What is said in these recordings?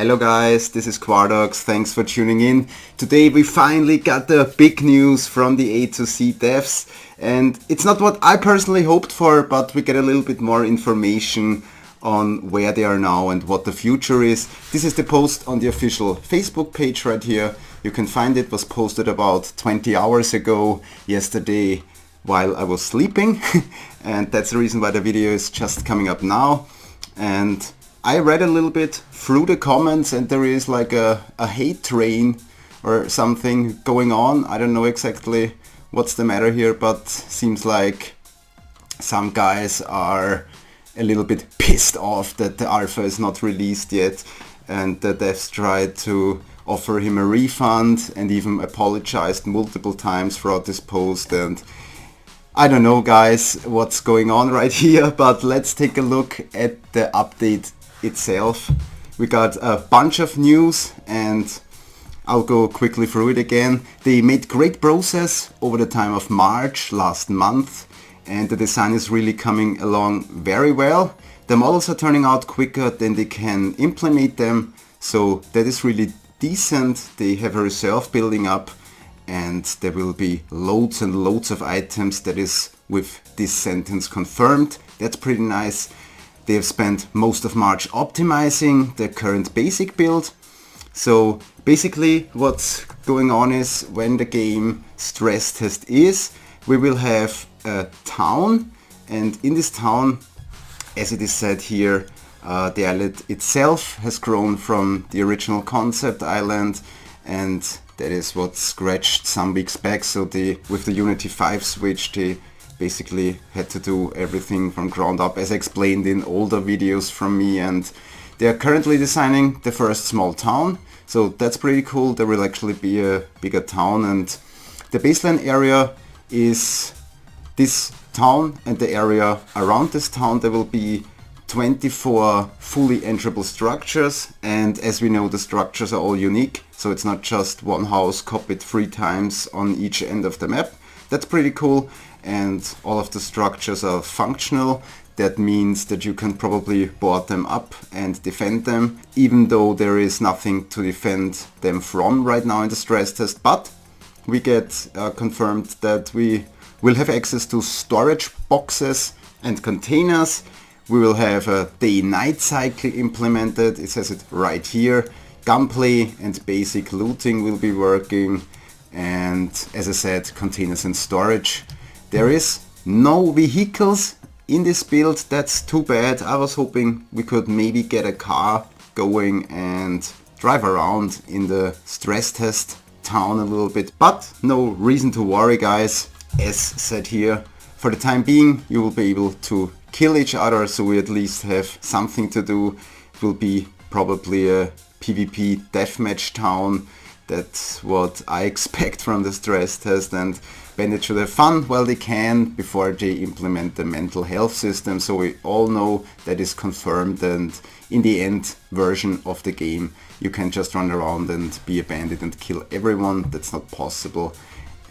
Hello guys, this is Quardox, thanks for tuning in. Today we finally got the big news from the A to Z devs, and it's not what I personally hoped for, but we get a little bit more information on where they are now and what the future is. This is the post on the official Facebook page right here. You can find it, was posted about 20 hours ago, yesterday, while I was sleeping. And that's the reason why the video is just coming up now. And I read a little bit through the comments, and there is like a hate train or something going on. I don't know exactly what's the matter here, but seems like some guys are a little bit pissed off that the alpha is not released yet, and the devs tried to offer him a refund and even apologized multiple times throughout this post. And I don't know guys what's going on right here, but let's take a look at the update itself. We got a bunch of news and I'll go quickly through it again. They made great progress over the time of March last month, and the design is really coming along very well. The models are turning out quicker than they can implement them, so that is really decent. They have a reserve building up, and there will be loads and loads of items. That is with this sentence confirmed. That's pretty nice. They have spent most of March optimizing the current basic build. So basically what's going on is, when the game stress test is, we will have a town, and in this town, as it is said here, the island itself has grown from the original concept island, and that is what scratched some weeks back. So with the Unity 5 switch, they basically had to do everything from ground up, as explained in older videos from me, and they are currently designing the first small town. So that's pretty cool. There will actually be a bigger town, and the baseline area is this town and the area around this town. There will be 24 fully enterable structures, and as we know, the structures are all unique, so it's not just one house copied 3 times on each end of the map. That's pretty cool, and all of the structures are functional. That means that you can probably board them up and defend them, even though there is nothing to defend them from right now in the stress test. But we get confirmed that we will have access to storage boxes and containers. We will have a day-night cycle implemented. It says it right here. Gunplay and basic looting will be working. And as I said, containers and storage. There is no vehicles in this build. That's too bad. I was hoping we could maybe get a car going and drive around in the stress test town a little bit. But no reason to worry guys. As said here, for the time being you will be able to kill each other, so we at least have something to do. It will be probably a PvP deathmatch town. That's what I expect from the stress test, and Bandit should have fun while they can before they implement the mental health system. So we all know that is confirmed, and in the end version of the game you can just run around and be a bandit and kill everyone. That's not possible.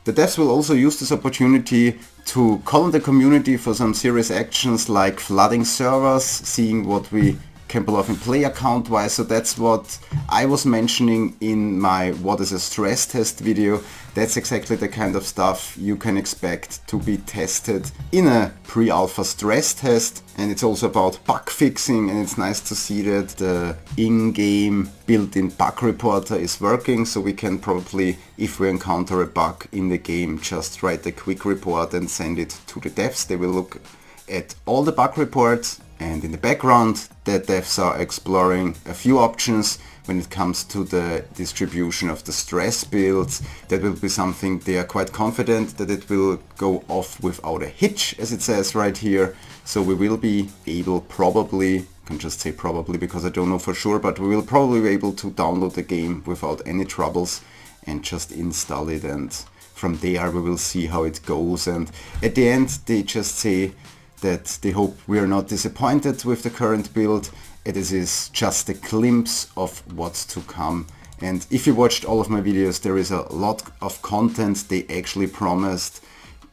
The devs will also use this opportunity to call on the community for some serious actions, like flooding servers, seeing what we can pull off in player count wise. So that's what I was mentioning in my what is a stress test video. That's exactly the kind of stuff you can expect to be tested in a pre-alpha stress test. And it's also about bug fixing, and it's nice to see that the in-game built-in bug reporter is working, so we can probably, if we encounter a bug in the game, just write a quick report and send it to the devs. They will look at all the bug reports, and in the background the devs are exploring a few options when it comes to the distribution of the stress builds. That will be something they are quite confident that it will go off without a hitch, as it says right here. So we will be able, probably, I can just say probably because I don't know for sure, but we will probably be able to download the game without any troubles and just install it, and from there we will see how it goes. And at the end they just say that they hope we are not disappointed with the current build. It is just a glimpse of what's to come. And if you watched all of my videos, there is a lot of content they actually promised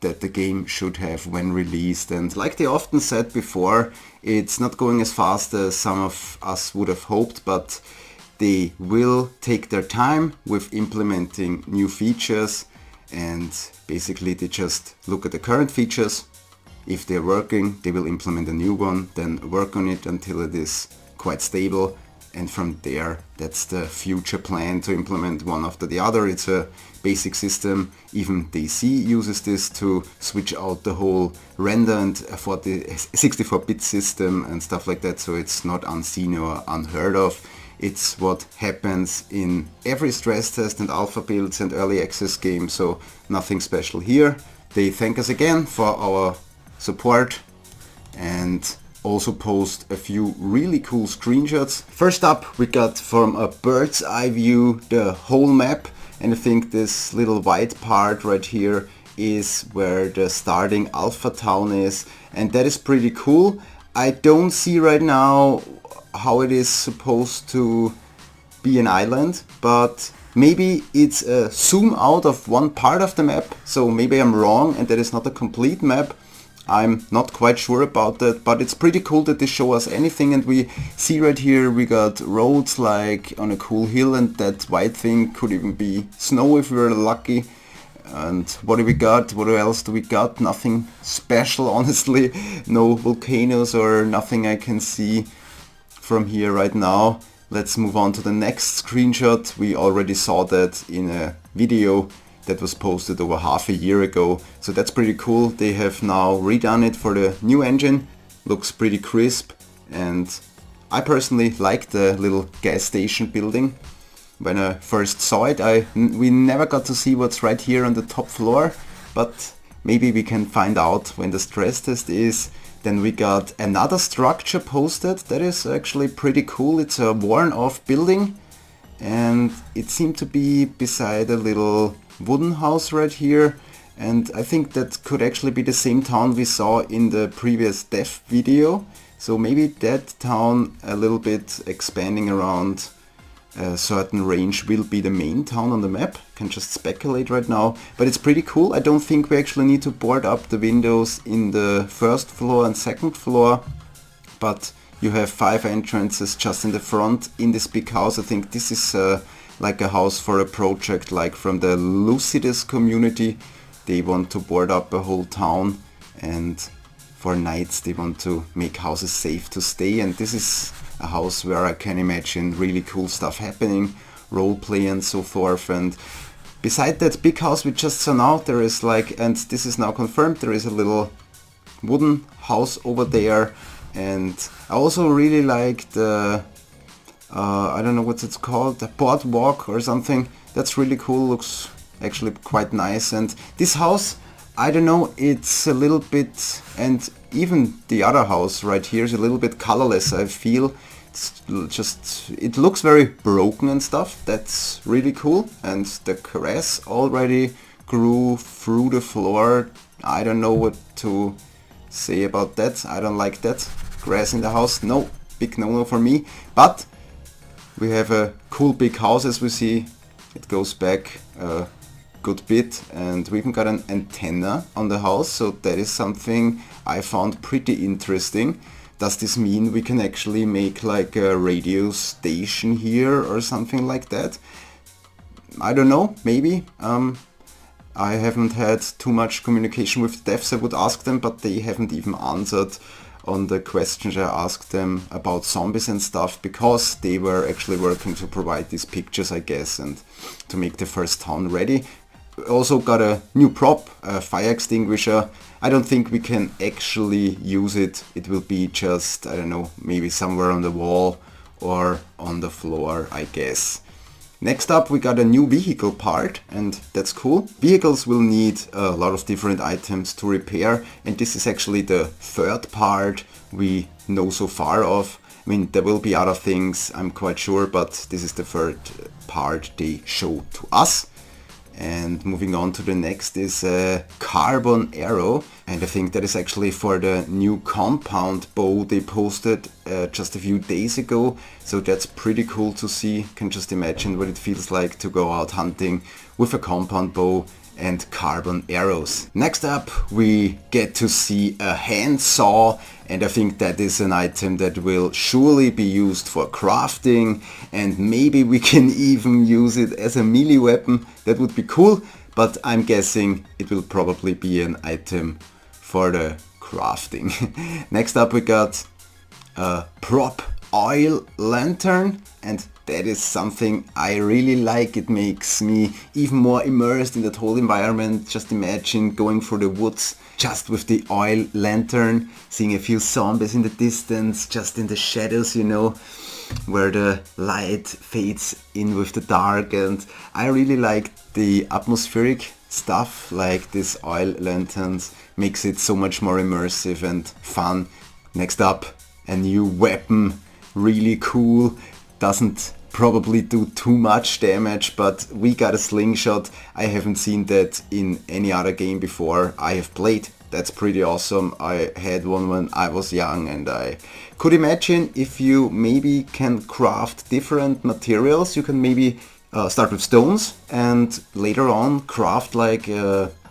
that the game should have when released. And like they often said before, it's not going as fast as some of us would have hoped, but They will take their time with implementing new features, and basically they just look at the current features. If they're working, they will implement a new one, then work on it until it is quite stable, and from there that's the future plan to implement one after the other. It's a basic system. Even DC uses this to switch out the whole render and 64-bit system and stuff like that, so it's not unseen or unheard of. It's what happens in every stress test and alpha builds and early access games, so nothing special here. They thank us again for our support and also post a few really cool screenshots. First up, we got from a bird's eye view the whole map, and I think this little white part right here is where the starting alpha town is, and that is pretty cool. I don't see right now how it is supposed to be an island, but maybe it's a zoom out of one part of the map, so maybe I'm wrong and that is not a complete map. I'm not quite sure about that, but it's pretty cool that they show us anything, and we see right here we got roads like on a cool hill, and that white thing could even be snow if we were lucky. And what do we got? What else do we got? Nothing special, honestly. No volcanoes or nothing I can see from here right now. Let's move on to the next screenshot. We already saw that in a video that was posted over half a year ago, so that's pretty cool. They have now redone it for the new engine. Looks pretty crisp, and I personally like the little gas station building. When I first saw it, we never got to see what's right here on the top floor, but maybe we can find out when the stress test is. Then we got another structure posted that is actually pretty cool. It's a worn off building, and it seemed to be beside a little wooden house right here, and I think that could actually be the same town we saw in the previous dev video. So maybe that town, a little bit expanding around a certain range, will be the main town on the map. Can just speculate right now, but it's pretty cool. I don't think we actually need to board up the windows in the first floor and second floor, but you have 5 entrances just in the front in this big house. I think this is like a house for a project like from the Lucidus community. They want to board up a whole town, and for nights they want to make houses safe to stay, and this is a house where I can imagine really cool stuff happening, roleplay and so forth. And beside that big house we just saw now, there is like, and this is now confirmed, there is a little wooden house over there. And I also really like the I don't know what it's called, the boardwalk or something. That's really cool, looks actually quite nice. And this house, I don't know, it's a little bit, and even the other house right here is a little bit colorless, I feel. It's just, it looks very broken and stuff. That's really cool. And the grass already grew through the floor. I don't know what to say about that. I don't like that. Grass in the house, no, big no-no for me. But we have a cool big house, as we see. It goes back a good bit, and we even got an antenna on the house, so that is something I found pretty interesting. Does this mean we can actually make like a radio station here or something like that? I don't know, maybe. I haven't had too much communication with devs. I would ask them, but they haven't even answered on the questions I asked them about zombies and stuff, because they were actually working to provide these pictures, I guess, and to make the first town ready. Also got a new prop, a fire extinguisher. I don't think we can actually use it. It will be just, I don't know, maybe somewhere on the wall or on the floor, I guess. Next up we got a new vehicle part, and that's cool. Vehicles will need a lot of different items to repair, and this is actually the third part we know so far of. I mean, there will be other things, I'm quite sure, but this is the third part they showed to us. And moving on to the next is a carbon arrow, and I think that is actually for the new compound bow they posted just a few days ago, so that's pretty cool to see. Can just imagine what it feels like to go out hunting with a compound bow and carbon arrows. Next up we get to see a handsaw, and I think that is an item that will surely be used for crafting, and maybe we can even use it as a melee weapon. That would be cool, but I'm guessing it will probably be an item for the crafting. Next up we got a prop oil lantern, and that is something I really like. It makes me even more immersed in that whole environment. Just imagine going through the woods just with the oil lantern, seeing a few zombies in the distance, just in the shadows, you know, where the light fades in with the dark. And I really like the atmospheric stuff, like this oil lanterns makes it so much more immersive and fun. Next up, a new weapon, really cool, doesn't probably do too much damage, but we got a slingshot. I haven't seen that in any other game before I have played. That's pretty awesome. I had one when I was young, and I could imagine if you maybe can craft different materials, you can maybe start with stones and later on craft like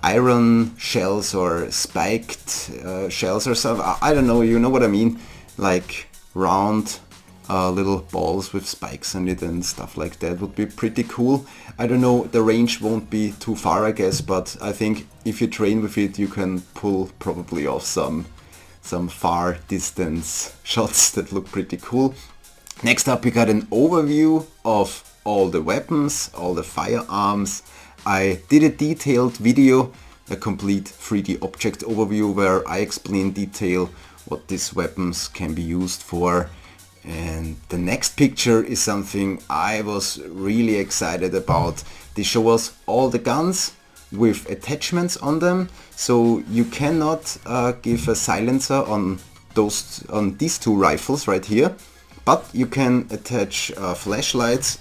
iron shells or spiked shells or something. I don't know, you know what I mean, like round little balls with spikes on it and stuff like that would be pretty cool. I don't know, the range won't be too far I guess, but I think if you train with it you can pull probably off some far distance shots that look pretty cool. Next up we got an overview of all the weapons, all the firearms. I did a detailed video, a complete 3D object overview where I explain detail what these weapons can be used for. And the next picture is something I was really excited about. They show us all the guns with attachments on them, so you cannot give a silencer on these two rifles right here, but you can attach flashlights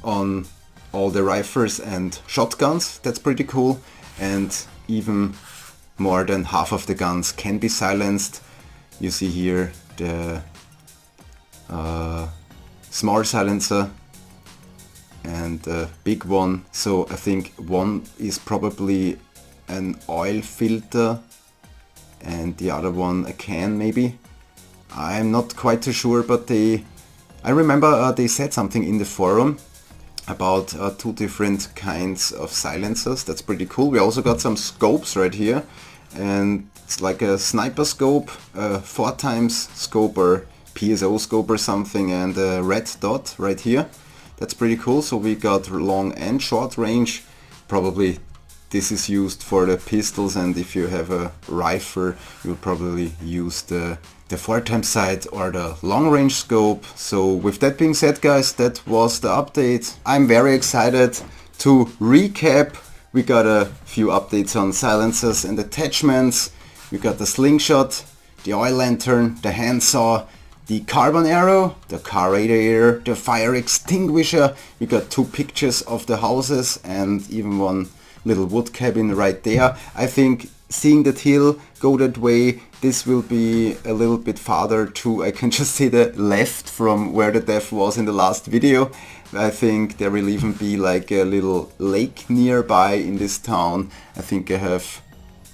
on all the rifles and shotguns. That's pretty cool, and even more than half of the guns can be silenced. You see here the small silencer and a big one, so I think one is probably an oil filter and the other one a can maybe. I'm not quite too sure, but I remember they said something in the forum about two different kinds of silencers. That's pretty cool. We also got some scopes right here, and it's like a sniper scope, a 4x scope or PSO scope or something, and a red dot right here. That's pretty cool. So we got long and short range. Probably this is used for the pistols, and if you have a rifle you'll probably use the 4x sight or the long range scope. So with that being said guys, that was the update. I'm very excited to recap. We got a few updates on silencers and attachments. We got the slingshot, the oil lantern, the handsaw, the carbon arrow, the car radiator, the fire extinguisher. We got two pictures of the houses and even one little wood cabin right there. I think seeing that hill go that way, this will be a little bit farther to, I can just see the left from where the dev was in the last video. I think there will even be like a little lake nearby in this town. I think I have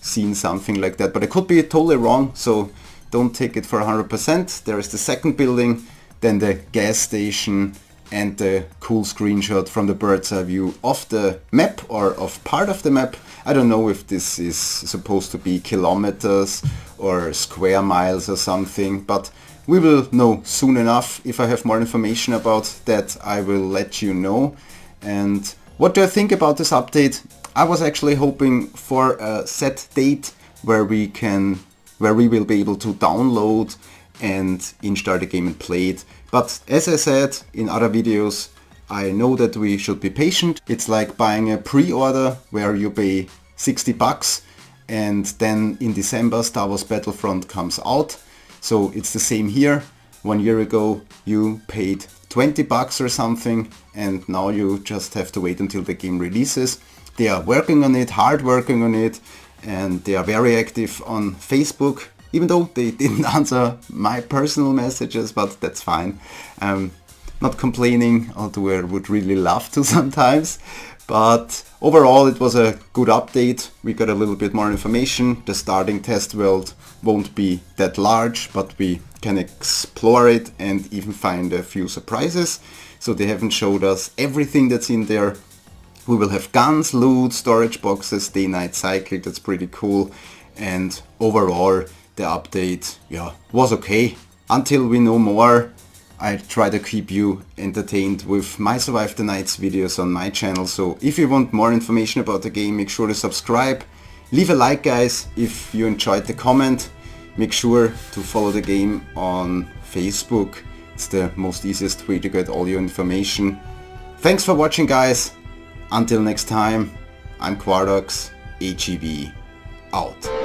seen something like that, but I could be totally wrong, so don't take it for 100%. There is the second building, then the gas station, and the cool screenshot from the bird's eye view of the map or of part of the map. I don't know if this is supposed to be kilometers or square miles or something, but we will know soon enough. If I have more information about that, I will let you know. And what do I think about this update? I was actually hoping for a set date where we will be able to download and install the game and play it. But as I said in other videos, I know that we should be patient. It's like buying a pre-order where you pay 60 bucks and then in December Star Wars Battlefront comes out. So it's the same here. 1 year ago you paid 20 bucks or something, and now you just have to wait until the game releases. They are working on it, hard working on it, and they are very active on Facebook, even though they didn't answer my personal messages, but that's fine. Not complaining, although I would really love to sometimes. But overall it was a good update. We got a little bit more information. The starting test world won't be that large, but we can explore it and even find a few surprises. So they haven't showed us everything that's in there. We will have guns, loot, storage boxes, day-night cycle. That's pretty cool. And overall the update was okay. Until we know more, I try to keep you entertained with my Survive the Nights videos on my channel. So if you want more information about the game, make sure to subscribe. Leave a like, guys, if you enjoyed the comment. Make sure to follow the game on Facebook. It's the most easiest way to get all your information. Thanks for watching, guys. Until next time, I'm Quardox, HEB, out.